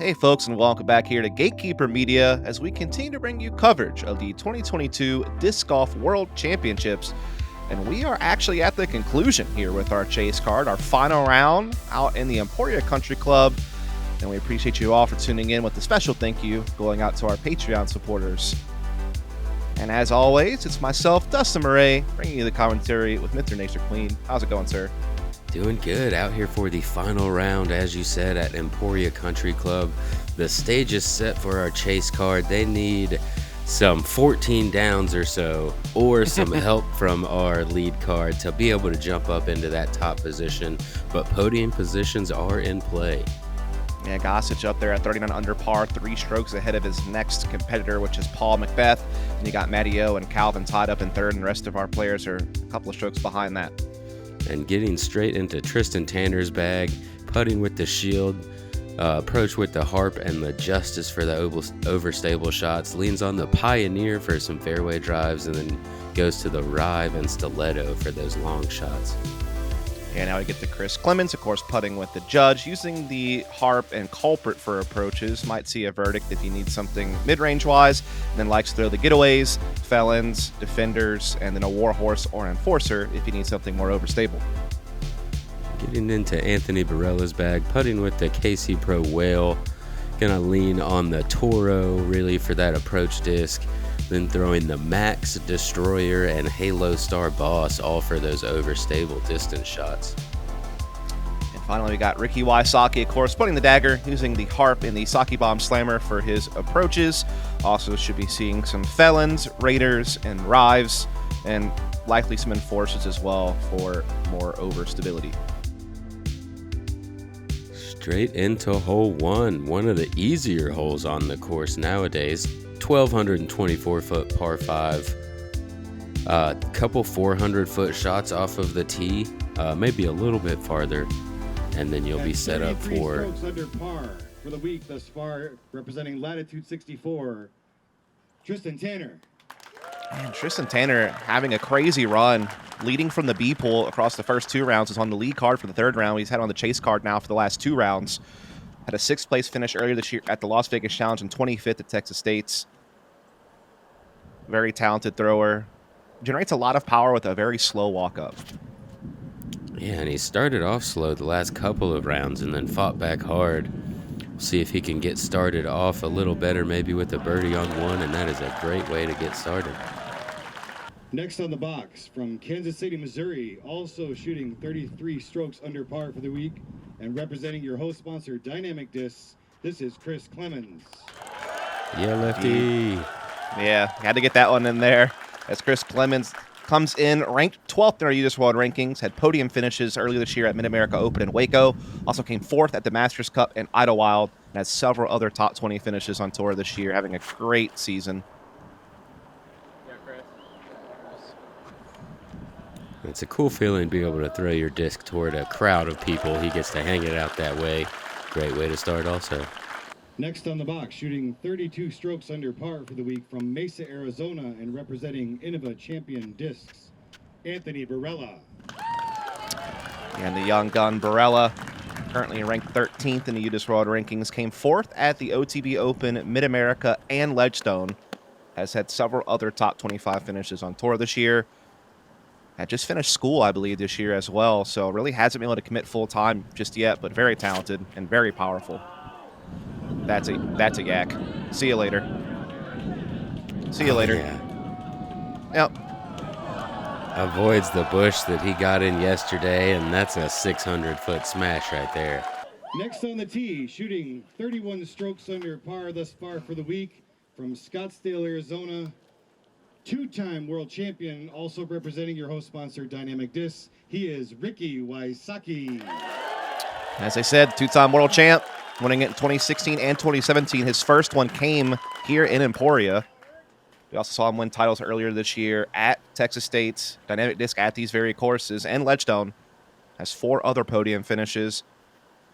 Hey folks, and welcome back here to Gatekeeper Media as we continue to bring you coverage of the 2022 Disc Golf World Championships. And we are actually at the conclusion here with our chase card, our final round out in the Emporia Country Club. And we appreciate you all for tuning in with a special thank you going out to our Patreon supporters. And as always, it's myself, Dustin Mouret, bringing you the commentary with Mr. Nature Queen. How's it going, sir? Doing good out here for the final round, as you said, at Emporia Country Club. The stage is set for our chase card. They need some 14 downs or so, or some help from our lead card to be able to jump up into that top position. But podium positions are in play. Yeah, Gossage up there at 39 under par, 3 strokes ahead of his next competitor, which is Paul Macbeth. And you got Matty O and Calvin tied up in third, and the rest of our players are a couple of strokes behind that. And getting straight into Tristan Tanner's bag, putting with the shield, approach with the harp and the justice for the overstable shots, leans on the Pioneer for some fairway drives, and then goes to the Rive and Stiletto for those long shots. And now we get to Chris Clemons, of course, putting with the judge, using the harp and culprit for approaches. Might see a verdict if he needs something mid-range wise, and then likes to throw the getaways, felons, defenders, and then a warhorse or an enforcer if he needs something more overstable. Getting into Anthony Barela's bag, putting with the KC Pro Whale, gonna lean on the Toro really for that approach disc, then throwing the Max Destroyer and Halo Star Boss, all for those overstable distance shots. And finally, we got Ricky Wysocki, of course, putting the dagger, using the harp and the Saki Bomb Slammer for his approaches. Also should be seeing some felons, raiders, and rives, and likely some enforcers as well for more overstability. Straight into hole one of the easier holes on the course nowadays. 1,224 foot par 5, couple 400 foot shots off of the tee, maybe a little bit farther, and then you'll be set up for strokes under par for the week thus far, representing latitude 64, Tristan Tanner. And Tristan Tanner having a crazy run, leading from the B pool across the first 2 rounds, is on the lead card for the 3rd round. He's had on the chase card now for the last 2 rounds. Had a 6th place finish earlier this year at the Las Vegas Challenge and 25th at Texas State's. Very talented thrower. Generates a lot of power with a very slow walk-up. Yeah, and he started off slow the last couple of rounds and then fought back hard. See if he can get started off a little better, maybe with a birdie on 1, and that is a great way to get started. Next on the box, from Kansas City, Missouri, also shooting 33 strokes under par for the week, and representing your host sponsor, Dynamic Discs, this is Chris Clemons. Yeah, lefty. Yeah, had to get that one in there. As Chris Clemons comes in ranked 12th in our UDIS World Rankings, had podium finishes earlier this year at Mid-America Open in Waco, also came 4th at the Masters Cup in Idlewild, and has several other top 20 finishes on tour this year, having a great season. It's a cool feeling being able to throw your disc toward a crowd of people. He gets to hang it out that way. Great way to start also. Next on the box, shooting 32 strokes under par for the week from Mesa, Arizona, and representing Innova Champion Discs, Anthony Barela. And the young gun Barela, currently ranked 13th in the UDIS World Rankings, came 4th at the OTB Open, Mid-America, and Ledgestone. Has had several other top 25 finishes on tour this year. Had just finished school, I believe, this year as well, so really hasn't been able to commit full-time just yet, but very talented and very powerful. That's a yak. See you later. See you later. Yeah. Yep. Avoids the bush that he got in yesterday, and that's a 600-foot smash right there. Next on the tee, shooting 31 strokes under par thus far for the week from Scottsdale, Arizona, 2-time world champion, also representing your host sponsor, Dynamic Discs. He is Ricky Wysocki. As I said, 2-time world champ, winning it in 2016 and 2017. His first one came here in Emporia. We also saw him win titles earlier this year at Texas State, Dynamic Disc at these very courses, and Ledgestone. Has 4 other podium finishes.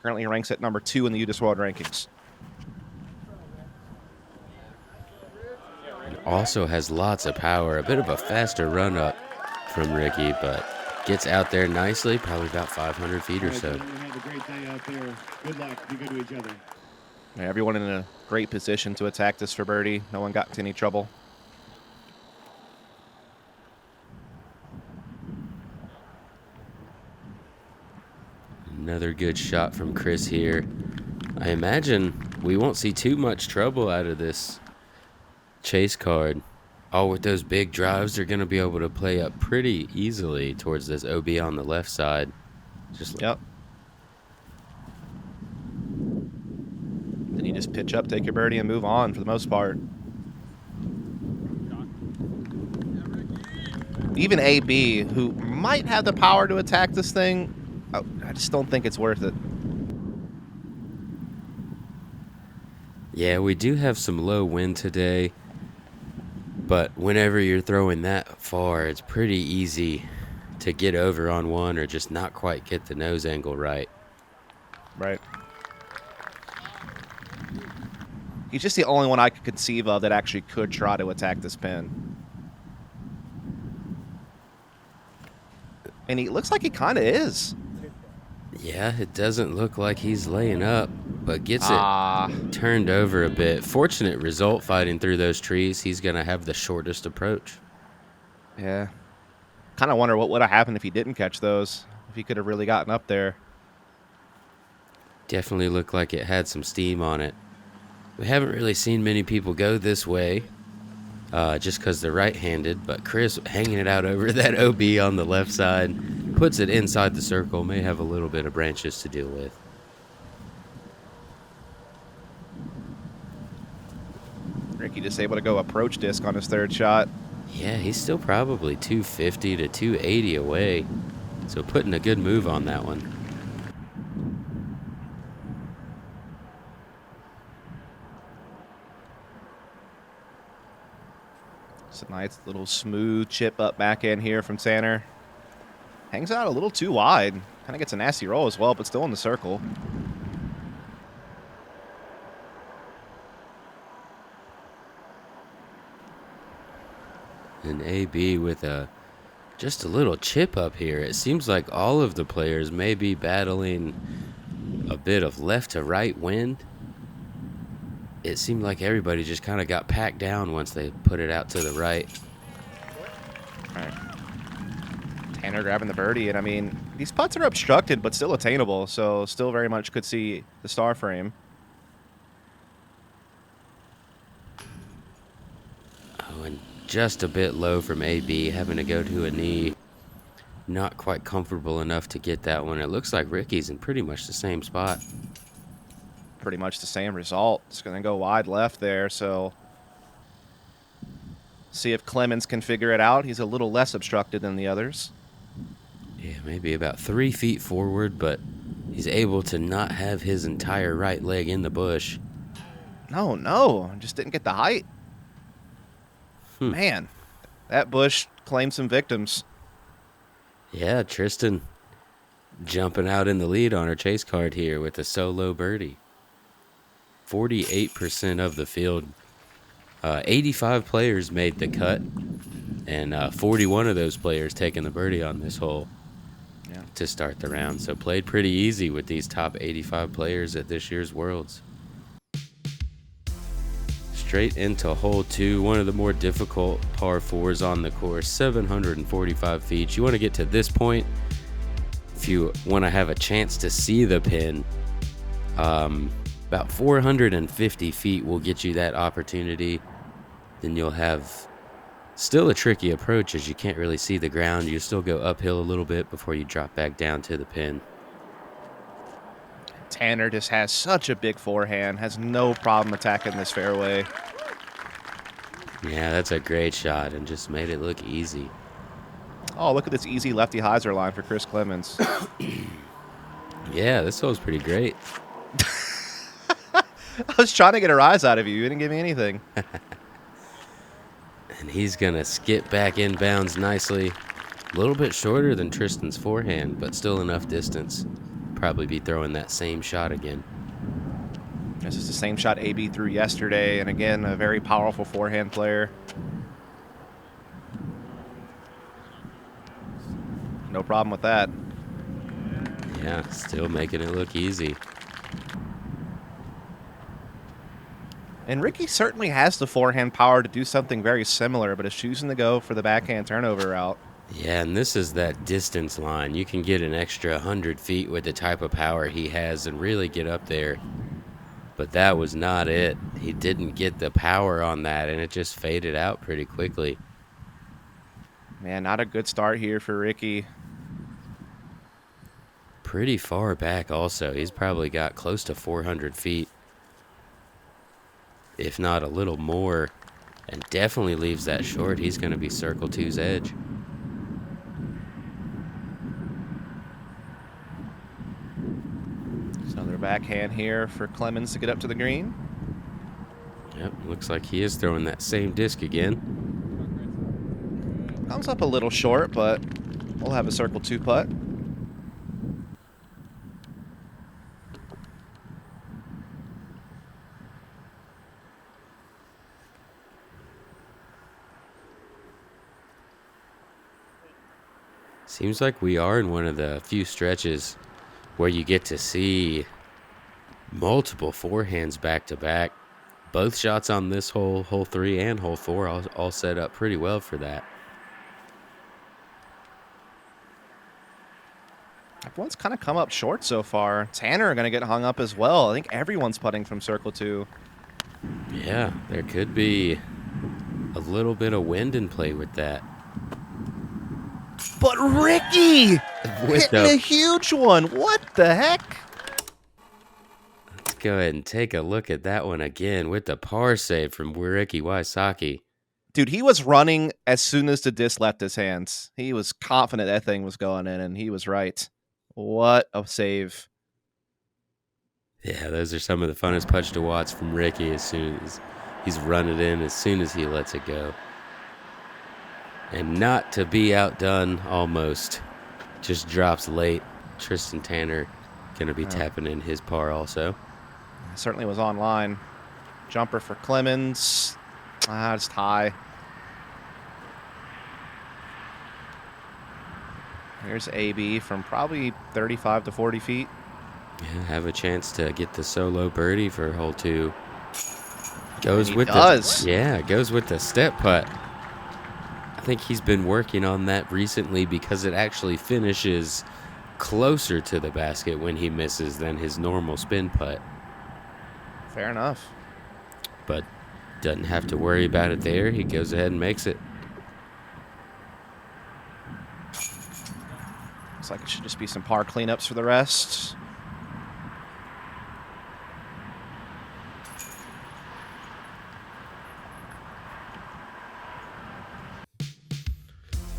Currently ranks at number 2 in the UDIS World Rankings. Also has lots of power, a bit of a faster run up from Ricky, but gets out there nicely, probably about 500 feet or so. Have a great day out there. Good luck. Be good to each other. Everyone in a great position to attack this for birdie. No one got into any trouble. Another good shot from Chris here. I imagine we won't see too much trouble out of this chase card. All with those big drives, they're going to be able to play up pretty easily towards this OB on the left side. Yep. Then you just pitch up, take your birdie, and move on for the most part. Even AB, who might have the power to attack this thing, I just don't think it's worth it. Yeah, we do have some low wind today, but whenever you're throwing that far, it's pretty easy to get over on one or just not quite get the nose angle right. Right. He's just the only one I could conceive of that actually could try to attack this pin. And he looks like he kind of is. Yeah, it doesn't look like he's laying up, but gets it turned over a bit. Fortunate result fighting through those trees. He's going to have the shortest approach. Yeah. Kind of wonder what would have happened if he didn't catch those, if he could have really gotten up there. Definitely looked like it had some steam on it. We haven't really seen many people go this way, just because they're right-handed, but Chris hanging it out over that OB on the left side, puts it inside the circle, may have a little bit of branches to deal with. Ricky just able to go approach disc on his third shot. Yeah, he's still probably 250 to 280 away, so putting a good move on that one. It's a nice little smooth chip up back in here from Tanner. Hangs out a little too wide. Kind of gets a nasty roll as well, but still in the circle. And AB with just a little chip up here. It seems like all of the players may be battling a bit of left to right wind. It seemed like everybody just kind of got packed down once they put it out to the right. All right. Tanner grabbing the birdie, and I mean, these putts are obstructed, but still attainable, so still very much could see the star frame. Oh, and just a bit low from AB, having to go to a knee. Not quite comfortable enough to get that one. It looks like Ricky's in pretty much the same spot. Pretty much the same result. It's going to go wide left there, so see if Clemons can figure it out. He's a little less obstructed than the others. Yeah, maybe about 3 feet forward, but he's able to not have his entire right leg in the bush. No, just didn't get the height. Man, that bush claimed some victims. Yeah, Tristan jumping out in the lead on her chase card here with a solo birdie. 48% of the field. 85 players made the cut, and 41 of those players taking the birdie on this hole to start the round. So played pretty easy with these top 85 players at this year's Worlds. Straight into hole 2, one of the more difficult par 4s on the course, 745 feet. You want to get to this point if you want to have a chance to see the pin. About 450 feet will get you that opportunity. Then you'll have still a tricky approach as you can't really see the ground. You still go uphill a little bit before you drop back down to the pin. Tanner just has such a big forehand, has no problem attacking this fairway. Yeah, that's a great shot and just made it look easy. Oh, look at this easy lefty hyzer line for Chris Clemons. Yeah, this hole's pretty great. I was trying to get a rise out of you. You didn't give me anything. And he's going to skip back inbounds nicely. A little bit shorter than Tristan's forehand, but still enough distance. Probably be throwing that same shot again. This is the same shot AB threw yesterday, and again, a very powerful forehand player. No problem with that. Yeah, still making it look easy. And Ricky certainly has the forehand power to do something very similar, but is choosing to go for the backhand turnover route. Yeah, and this is that distance line. You can get an extra 100 feet with the type of power he has and really get up there. But that was not it. He didn't get the power on that, and it just faded out pretty quickly. Man, not a good start here for Ricky. Pretty far back also. He's probably got close to 400 feet, if not a little more, and definitely leaves that short. He's going to be circle two's edge. Another backhand here for Clemons to get up to the green. Yep, looks like he is throwing that same disc again. Comes up a little short, but we'll have a circle 2 putt. Seems like we are in one of the few stretches where you get to see multiple forehands back to back. Both shots on this hole, hole 3 and hole 4, all set up pretty well for that. Everyone's kind of come up short so far. Tanner going to get hung up as well. I think everyone's putting from circle 2. Yeah, there could be a little bit of wind in play with that. But Ricky With hitting a huge one. What the heck? Let's go ahead and take a look at that one again with the par save from Ricky Wysocki. Dude, he was running as soon as the disc left his hands. He was confident that thing was going in, and he was right. What a save. Yeah, those are some of the funnest putts to watch from Ricky as soon as he's run it in, as soon as he lets it go. And not to be outdone, almost. Just drops late. Tristan Tanner going to be tapping in his par also. Certainly was online. Jumper for Clemons. Just high. Here's AB from probably 35 to 40 feet. Yeah, have a chance to get the solo birdie for hole 2. Goes with the step putt. I think he's been working on that recently because it actually finishes closer to the basket when he misses than his normal spin putt. Fair enough. But doesn't have to worry about it there. He goes ahead and makes it. Looks like it should just be some par cleanups for the rest.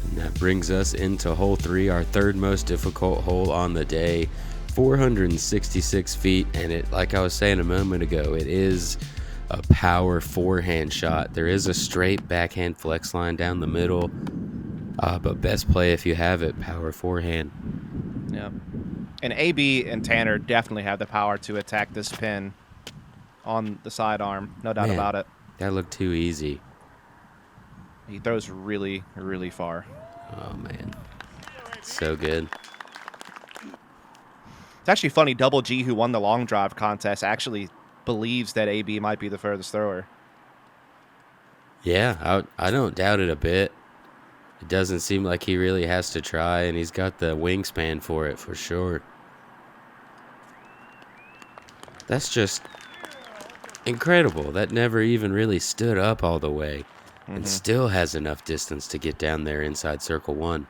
And that brings us into hole 3, our third most difficult hole on the day. 466 feet, and it, like I was saying a moment ago, it is a power forehand shot. There is a straight backhand flex line down the middle, but best play if you have it, power forehand. Yeah. And AB and Tanner definitely have the power to attack this pin on the sidearm. No doubt about it. That looked too easy. He throws really, really far. Oh, man. So good. It's actually funny, Double G, who won the long drive contest, actually believes that AB might be the furthest thrower. Yeah, I don't doubt it a bit. It doesn't seem like he really has to try, and he's got the wingspan for it, for sure. That's just incredible. That never even really stood up all the way, and still has enough distance to get down there inside circle 1.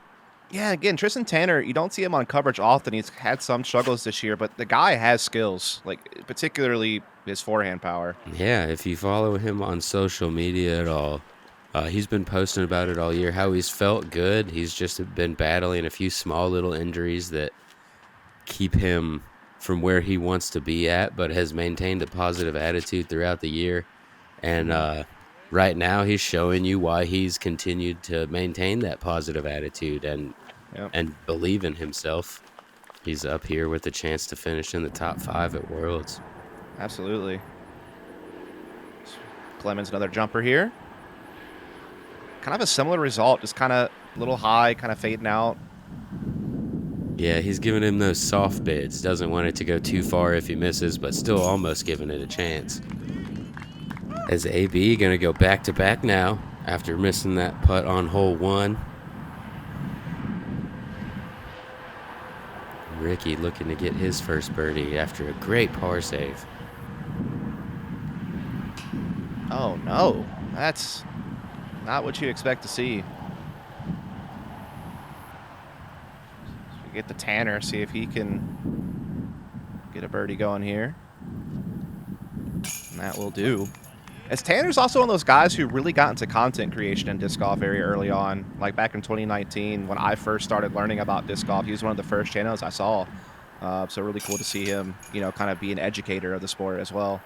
Yeah, again, Tristan Tanner, you don't see him on coverage often. He's had some struggles this year, but the guy has skills, like particularly his forehand power. Yeah, if you follow him on social media at all, he's been posting about it all year, how he's felt good. He's just been battling a few small little injuries that keep him from where he wants to be at, but has maintained a positive attitude throughout the year. And right now he's showing you why he's continued to maintain that positive attitude and believe in himself. He's up here with a chance to finish in the top 5 at Worlds. Absolutely. Clemons, another jumper here. Kind of a similar result, just kind of a little high, kind of fading out. Yeah, he's giving him those soft bids. Doesn't want it to go too far if he misses, but still almost giving it a chance. Is AB going to go back-to-back now after missing that putt on hole 1? Ricky looking to get his first birdie after a great par save. Oh, no. That's not what you expect to see. We get the Tanner, see if he can get a birdie going here. And that will do. As Tanner's also one of those guys who really got into content creation in disc golf very early on. Like back in 2019, when I first started learning about disc golf, he was one of the first channels I saw. So really cool to see him, you know, kind of be an educator of the sport as well.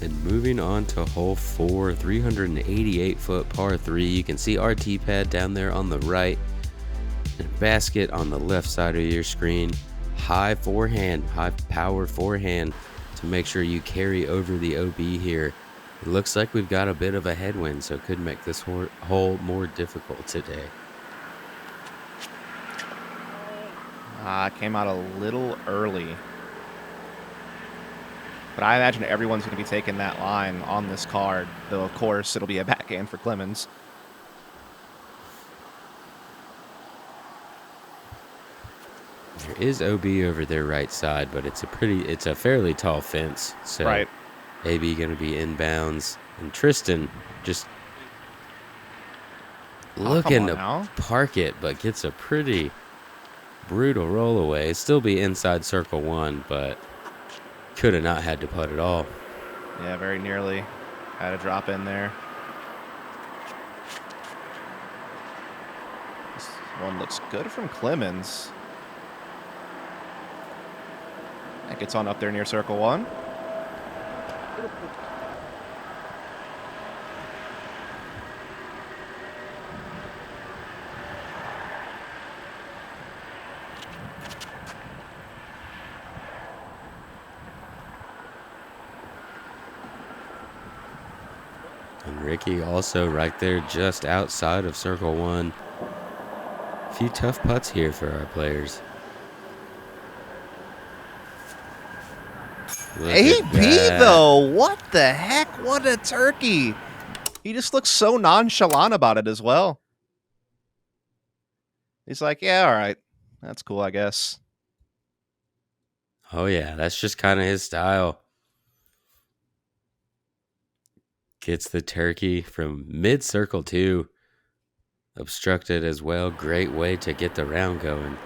And moving on to hole 4, 388-foot par 3. You can see our tee pad down there on the right, and basket on the left side of your screen. High power forehand to make sure you carry over the OB here. It looks like we've got a bit of a headwind, so it could make this hole more difficult today. Came out a little early. But I imagine everyone's going to be taking that line on this card, though, of course, it'll be a backhand for Clemons. There is OB over their right side, but it's a fairly tall fence. So Right. AB going to be inbounds, and Tristan just looking to now. park it, but gets a pretty brutal roll away. Still be inside circle 1, but could have not had to putt at all. Yeah, very nearly. Had a drop in there. This one looks good from Clemons. That gets on up there near circle 1. And Ricky also right there just outside of circle 1. A few tough putts here for our players. Look at AB, that. though, what the heck? What a turkey. He just looks so nonchalant about it as well. He's like, yeah, all right. That's cool, I guess. Oh yeah, that's just kind of his style. Gets the turkey from mid-circle 2. Obstructed as well. Great way to get the round going.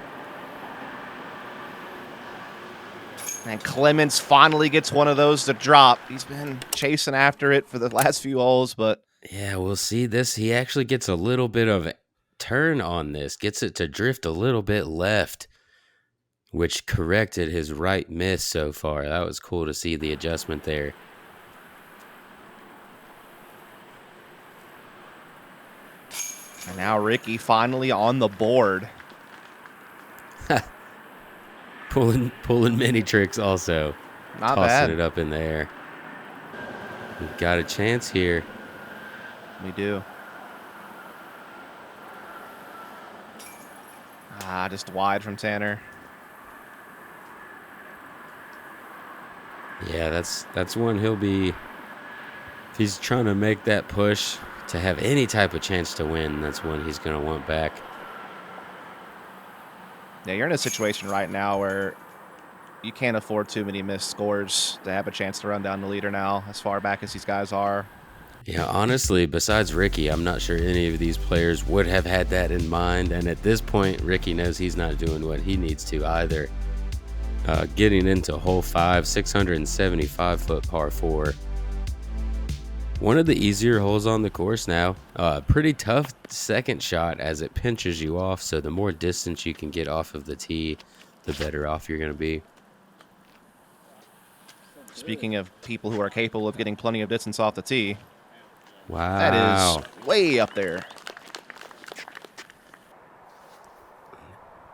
And Clemons finally gets one of those to drop. He's been chasing after it for the last few holes, but... Yeah, we'll see this. He actually gets a little bit of a turn on this. Gets it to drift a little bit left, which corrected his right miss so far. That was cool to see the adjustment there. And now Ricky finally on the board. Pulling mini tricks also. Not Tossing bad. it up in the air. We've got a chance here. We do. Just wide from Tanner. Yeah, that's one he'll be... If he's trying to make that push to have any type of chance to win, that's one he's going to want back. Yeah, you're in a situation right now where you can't afford too many missed scores to have a chance to run down the leader now, as far back as these guys are. Yeah, honestly, besides Ricky, I'm not sure any of these players would have had that in mind. And at this point, Ricky knows he's not doing what he needs to either. Getting into hole 5, 675-foot par 4. One of the easier holes on the course now. Pretty tough second shot as it pinches you off. So the more distance you can get off of the tee, the better off you're going to be. Speaking of people who are capable of getting plenty of distance off the tee, Wow. that is way up there.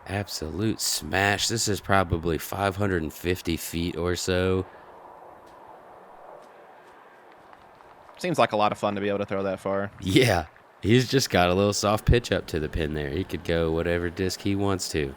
Absolute smash. This is probably 550 feet or so. Seems like a lot of fun to be able to throw that far. Yeah, he's just got a little soft pitch up to the pin there. He could go whatever disc he wants to.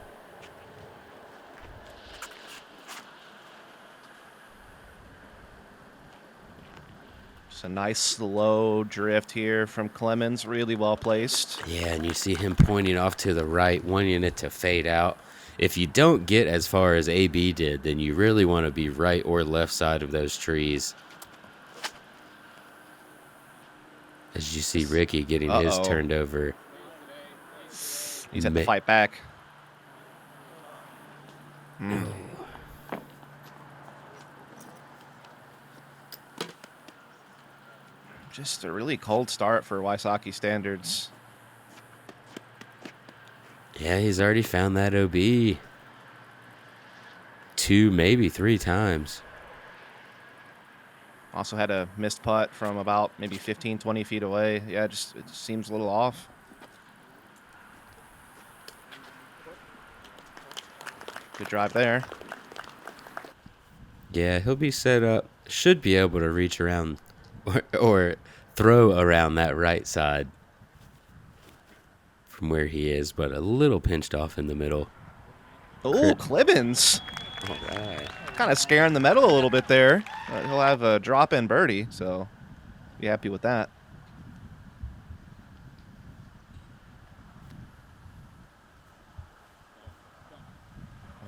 Just a nice slow drift here from Clemons, really well placed. Yeah, and you see him pointing off to the right, wanting it to fade out. If you don't get as far as AB did, then you really want to be right or left side of those trees. As you see Ricky getting his turned over. He's had to fight back. Just a really cold start for Wysocki standards. Yeah, he's already found that OB 2, maybe 3 times. Also had a missed putt from about maybe 15, 20 feet away. Yeah, it just seems a little off. Good drive there. Yeah, he'll be set up. Should be able to reach around or throw around that right side from where he is, but a little pinched off in the middle. Oh, Clemons. All right. Kind of scaring the metal a little bit there. He'll have a drop-in birdie, so be happy with that.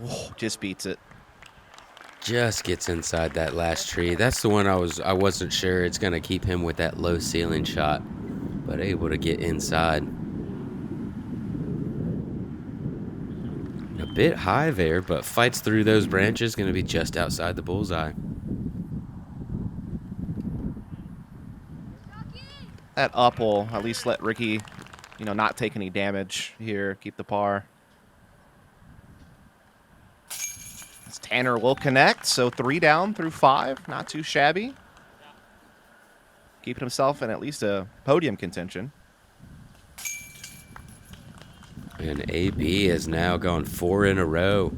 Oh, just beats it. Just gets inside that last tree. That's the one I wasn't sure it's going to keep him with that low ceiling shot, but able to get inside. A bit high there, but fights through those branches. Going to be just outside the bullseye. That up will at least let Ricky, not take any damage here, keep the par. Tanner will connect, so 3 down through 5. Not too shabby. Keeping himself in at least a podium contention. And AB has now gone 4 in a row.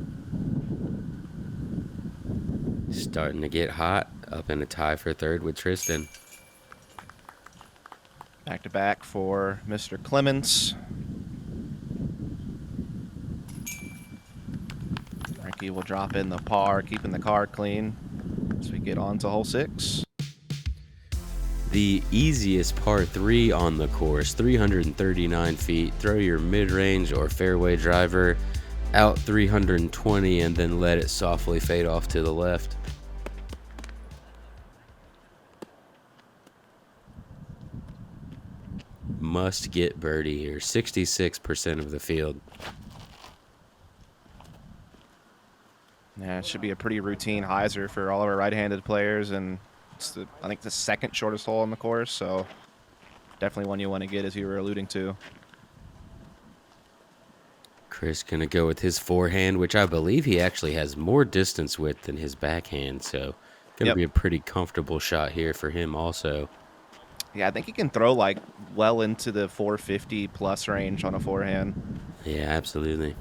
Starting to get hot, up in a tie for third with Tristan. Back to back for Mr. Clemons. Ricky will drop in the par, keeping the card clean as we get on to hole 6. The easiest par 3 on the course, 339 feet. Throw your mid-range or fairway driver out 320 and then let it softly fade off to the left. Must get birdie here. 66% of the field. Yeah, it should be a pretty routine hyzer for all of our right-handed players, and it's I think the second shortest hole on the course, so definitely one you want to get, as you were alluding to. Chris gonna go with his forehand, which I believe he actually has more distance with than his backhand, so gonna be a pretty comfortable shot here for him also. Yeah, I think he can throw like well into the 450 plus range on a forehand. Yeah, absolutely.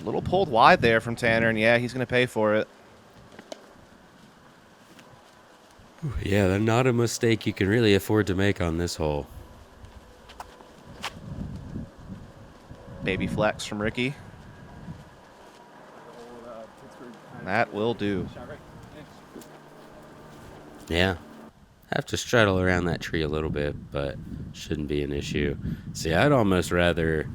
A little pulled wide there from Tanner, and yeah, he's going to pay for it. Yeah, not a mistake you can really afford to make on this hole. Baby flex from Ricky. That will do. Yeah. Have to straddle around that tree a little bit, but shouldn't be an issue. See, I'd almost rather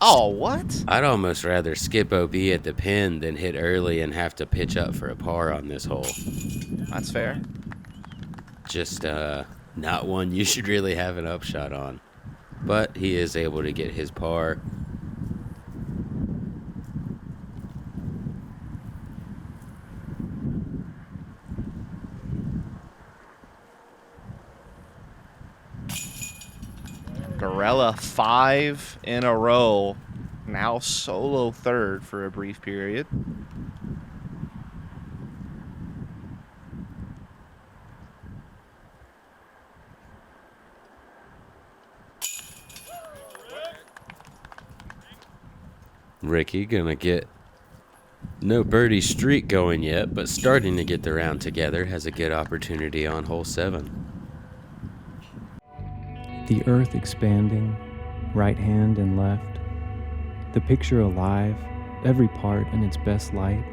Oh, what? I'd almost rather skip OB at the pin than hit early and have to pitch up for a par on this hole. That's fair. Just not one you should really have an upshot on. But he is able to get his par. Barela 5 in a row. Now solo third for a brief period. Ricky gonna get no birdie streak going yet, but starting to get the round together. Has a good opportunity on hole 7. The earth expanding, right hand and left. The picture alive, every part in its best light.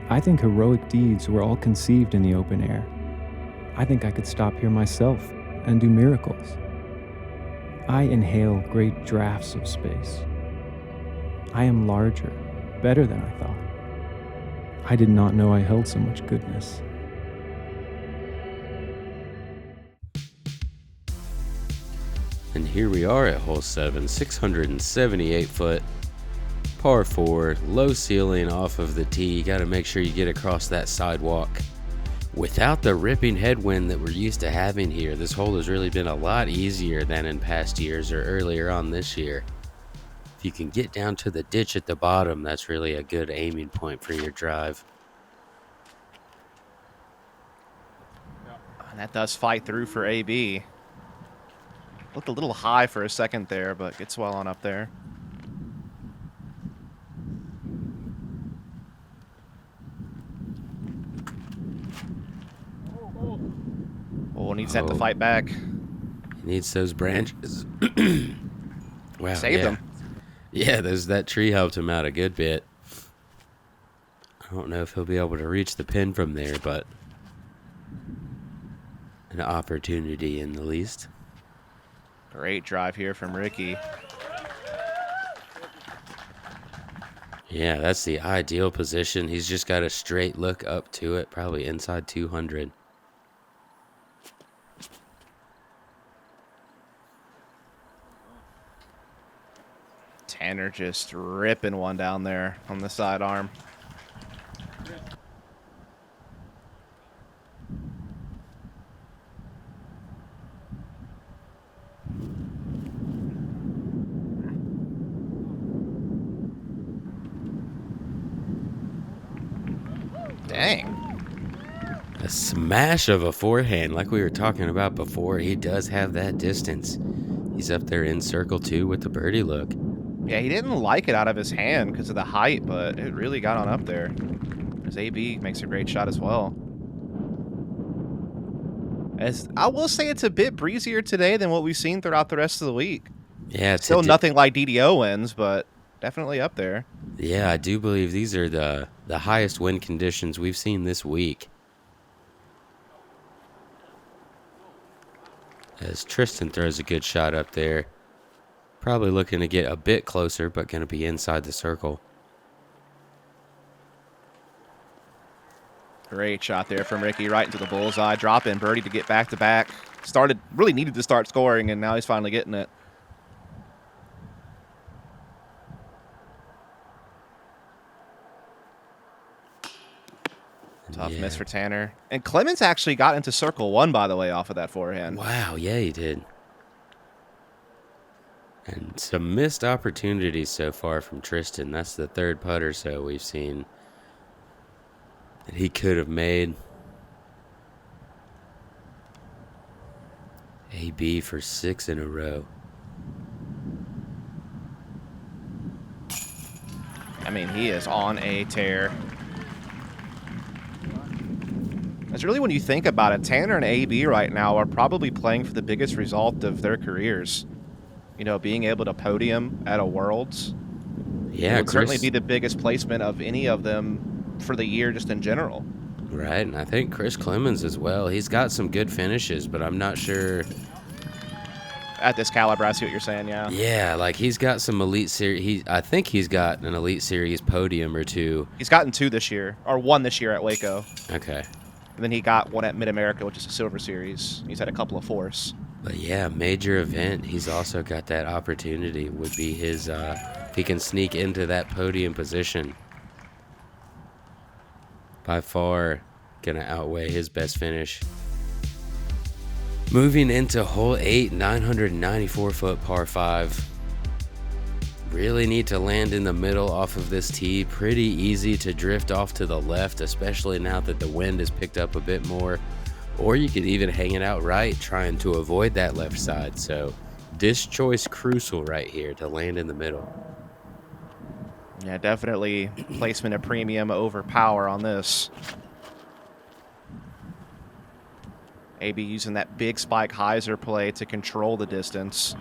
I think heroic deeds were all conceived in the open air. I think I could stop here myself and do miracles. I inhale great draughts of space. I am larger, better than I thought. I did not know I held so much goodness. And here we are at hole 7, 678 foot, par 4, low ceiling off of the tee. You got to make sure you get across that sidewalk. Without the ripping headwind that we're used to having here, this hole has really been a lot easier than in past years or earlier on this year. If you can get down to the ditch at the bottom, that's really a good aiming point for your drive. And that does fight through for AB. Looked a little high for a second there, but gets well on up there. Oh, needs that to fight back. He needs those branches. Wow, Saved him. Yeah, that tree helped him out a good bit. I don't know if he'll be able to reach the pin from there, but an opportunity in the least. Great drive here from Ricky. Yeah, that's the ideal position. He's just got a straight look up to it, probably inside 200. Tanner just ripping one down there on the sidearm. Dang. A smash of a forehand, like we were talking about before. He does have that distance. He's up there in circle 2 with the birdie look. Yeah, he didn't like it out of his hand because of the height, but it really got on up there. As AB makes a great shot as well. As I will say, it's a bit breezier today than what we've seen throughout the rest of the week. Yeah, Still nothing like DDO wins, but definitely up there. Yeah, I do believe these are the highest wind conditions we've seen this week. As Tristan throws a good shot up there. Probably looking to get a bit closer, but going to be inside the circle. Great shot there from Ricky, right into the bullseye. Drop in birdie to get back to back. Really needed to start scoring, and now he's finally getting it. Tough miss for Tanner. And Clemons actually got into circle 1, by the way, off of that forehand. Wow, yeah, he did. And some missed opportunities so far from Tristan. That's the third putter so we've seen that he could have made. AB for 6 in a row. I mean, he is on a tear. It's really, when you think about it, Tanner and AB right now are probably playing for the biggest result of their careers. You know, being able to podium at a Worlds. Yeah, it would certainly be the biggest placement of any of them for the year, just in general. Right, and I think Chris Clemons as well. He's got some good finishes, but I'm not sure At this caliber, I see what you're saying, yeah. Yeah, like he's got some elite series. I think he's got an elite series podium or two. He's gotten 2 this year, or 1 this year at Waco. Okay. And then he got 1 at Mid-America, which is a silver series. He's had a couple of 4s. But yeah, major event. He's also got that opportunity. Would be his, if he can sneak into that podium position. By far, gonna outweigh his best finish. Moving into hole 8, 994-foot par 5. Really need to land in the middle off of this tee. Pretty easy to drift off to the left, especially now that the wind has picked up a bit more. Or you could even hang it out right, trying to avoid that left side. So this choice crucial right here to land in the middle. Yeah, definitely placement of premium over power on this. AB using that big spike hyzer play to control the distance.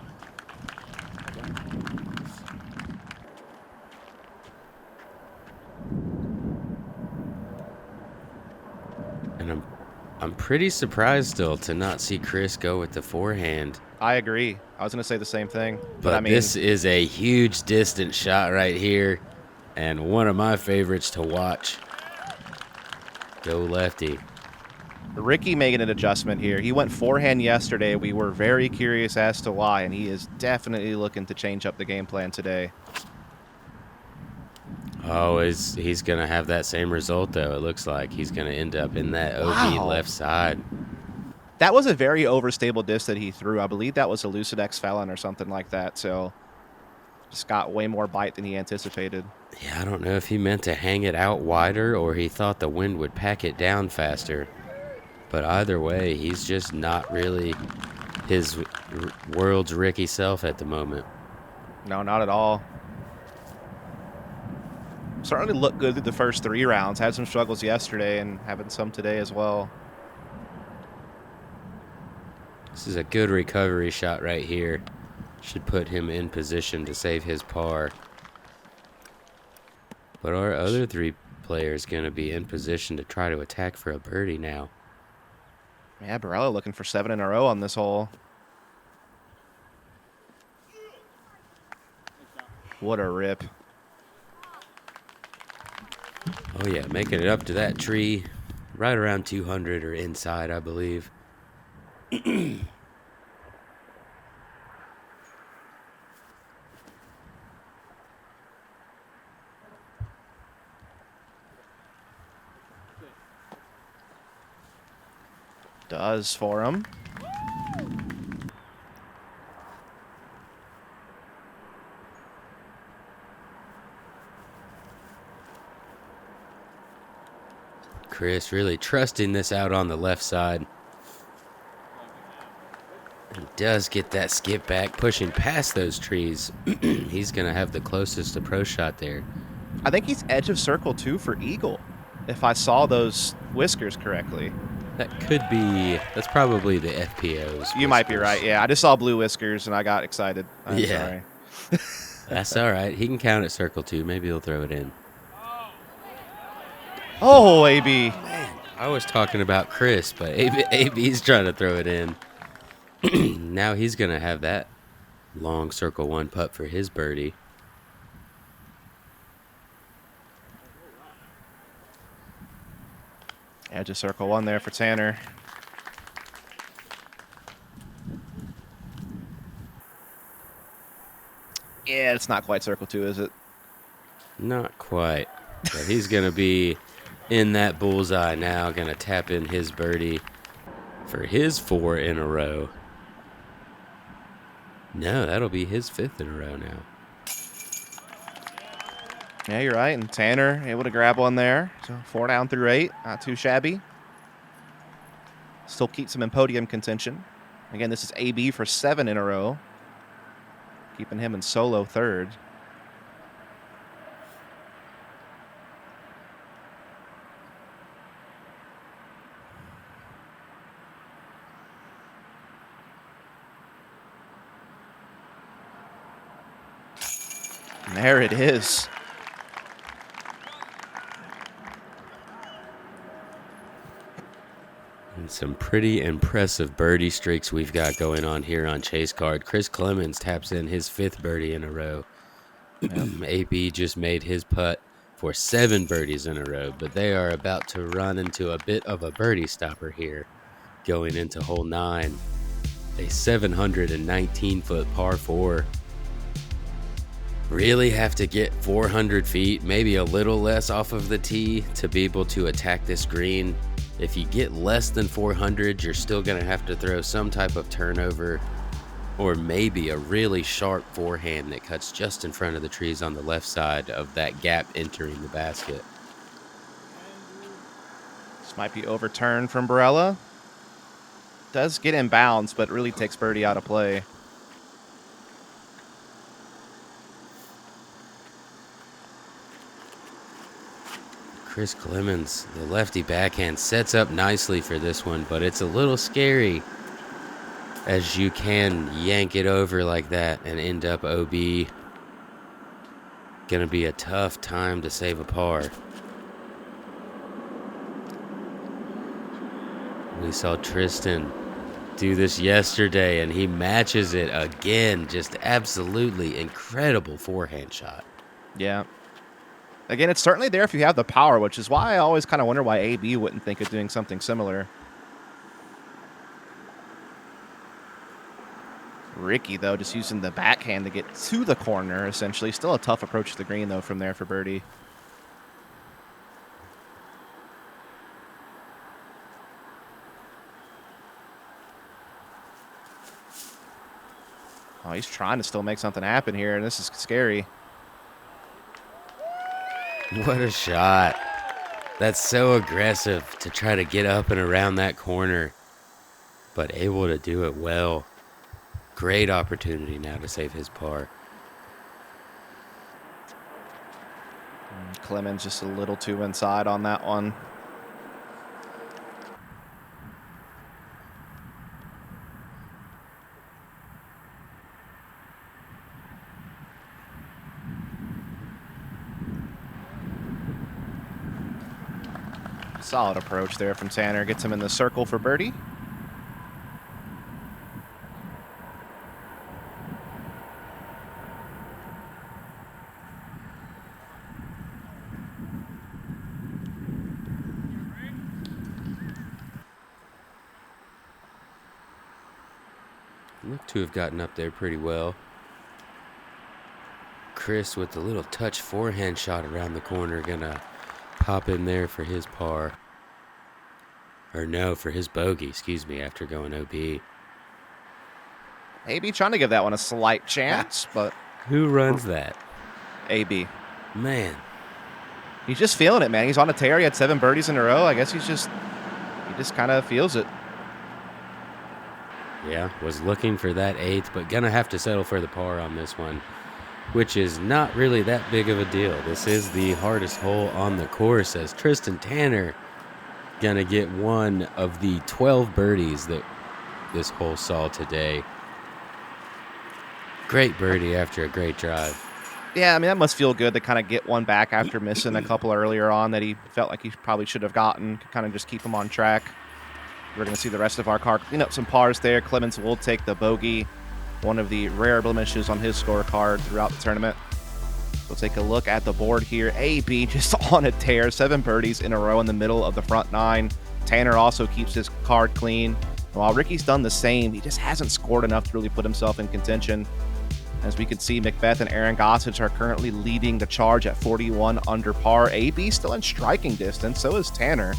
And I'm pretty surprised still to not see Chris go with the forehand. I agree. I was going to say the same thing. But I mean, this is a huge distance shot right here, and one of my favorites to watch. Go lefty. Ricky making an adjustment here. He went forehand yesterday. We were very curious as to why, and he is definitely looking to change up the game plan today. Oh, he's going to have that same result, though. It looks like he's going to end up in that OB left side. That was a very overstable disc that he threw. I believe that was a Lucidex Felon or something like that, so just got way more bite than he anticipated. Yeah, I don't know if he meant to hang it out wider or he thought the wind would pack it down faster. But either way, he's just not really his world's Ricky self at the moment. No, not at all. Certainly looked good through the first 3 rounds. Had some struggles yesterday and having some today as well. This is a good recovery shot right here. Should put him in position to save his par. But our other 3 players going to be in position to try to attack for a birdie now. Yeah, Barela looking for 7 in a row on this hole. What a rip. Oh yeah, making it up to that tree. Right around 200 or inside, I believe. Does for him. Chris really trusting this out on the left side. He does get that skip back, pushing past those trees. He's going to have the closest approach shot there. I think he's edge of circle 2 for eagle, if I saw those whiskers correctly. That could be, that's probably the FPO's. You might be right, yeah. I just saw blue whiskers and I got excited. I'm sorry. That's all right. He can count at circle 2. Maybe he'll throw it in. Oh, AB. Man, I was talking about Chris, but AB's trying to throw it in. Now he's going to have that long circle 1 putt for his birdie. Edge of circle 1 there for Tanner. Yeah, it's not quite circle 2, is it? Not quite. But he's going to be in that bullseye now, going to tap in his birdie for his 4 in a row. No, that'll be his 5th in a row now. Yeah, you're right. And Tanner able to grab one there. So 4 down through 8. Not too shabby. Still keeps him in podium contention. Again, this is AB for 7 in a row. Keeping him in solo 3rd. And there it is. Some pretty impressive birdie streaks we've got going on here on Chase Card. Chris Clemons taps in his 5th birdie in a row. AB just made his putt for 7 birdies in a row, but they are about to run into a bit of a birdie stopper here going into hole 9. A 719-foot par 4. Really have to get 400 feet, maybe a little less off of the tee to be able to attack this green. If you get less than 400, you're still going to have to throw some type of turnover or maybe a really sharp forehand that cuts just in front of the trees on the left side of that gap entering the basket. This might be overturned from Barela. Does get in bounds, but really takes birdie out of play. Chris Clemons, the lefty backhand, sets up nicely for this one, but it's a little scary as you can yank it over like that and end up OB. Gonna be a tough time to save a par. We saw Tristan do this yesterday, and he matches it again. Just absolutely incredible forehand shot. Yeah. Again, it's certainly there if you have the power, which is why I always kind of wonder why AB wouldn't think of doing something similar. Ricky, though, just using the backhand to get to the corner, essentially. Still a tough approach to the green, though, from there for birdie. Oh, he's trying to still make something happen here, and this is scary. What a shot. That's so aggressive to try to get up and around that corner, but able to do it well. Great opportunity now to save his par. Clemons just a little too inside on that one. Solid approach there from Tanner. Gets him in the circle for birdie. Look to have gotten up there pretty well. Chris with the little touch forehand shot around the corner, gonna pop in there for his par. Or no, for his bogey, excuse me, after going OB. AB trying to give that one a slight chance, but Who runs that? AB. Man, He's just feeling it, man. He's on a tear. He had 7 birdies in a row. I guess he just kind of feels it. yeah, was looking for that 8th, but gonna have to settle for the par on this one, which is not really that big of a deal. This is the hardest hole on the course, as Tristan Tanner gonna get one of the 12 birdies that this hole saw today. Great birdie after a great drive. Yeah, I mean, that must feel good to kind of get one back after missing a couple earlier on that he felt like he probably should have gotten. Kind of just keep him on track. We're going to see the rest of our car clean up some pars there. Clemons will take the bogey, one of the rare blemishes on his scorecard throughout the tournament. We'll take a look at the board here. AB just on a tear. 7 birdies in a row in the middle of the front 9. Tanner also keeps his card clean. While Ricky's done the same, he just hasn't scored enough to really put himself in contention. As we can see, Macbeth and Aaron Gossage are currently leading the charge at 41 under par. AB still in striking distance, so is Tanner.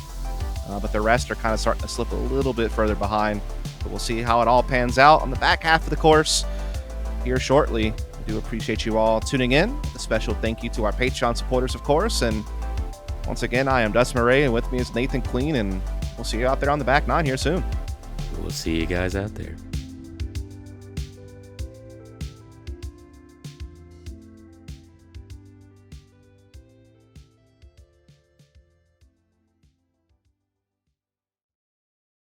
But the rest are kind of starting to slip a little bit further behind. But we'll see how it all pans out on the back half of the course here shortly. We do appreciate you all tuning in. A special thank you to our Patreon supporters, of course. And once again, I am Dustin Mouret, and with me is Nathan Queen, and we'll see you out there on the back 9 here soon. We'll see you guys out there.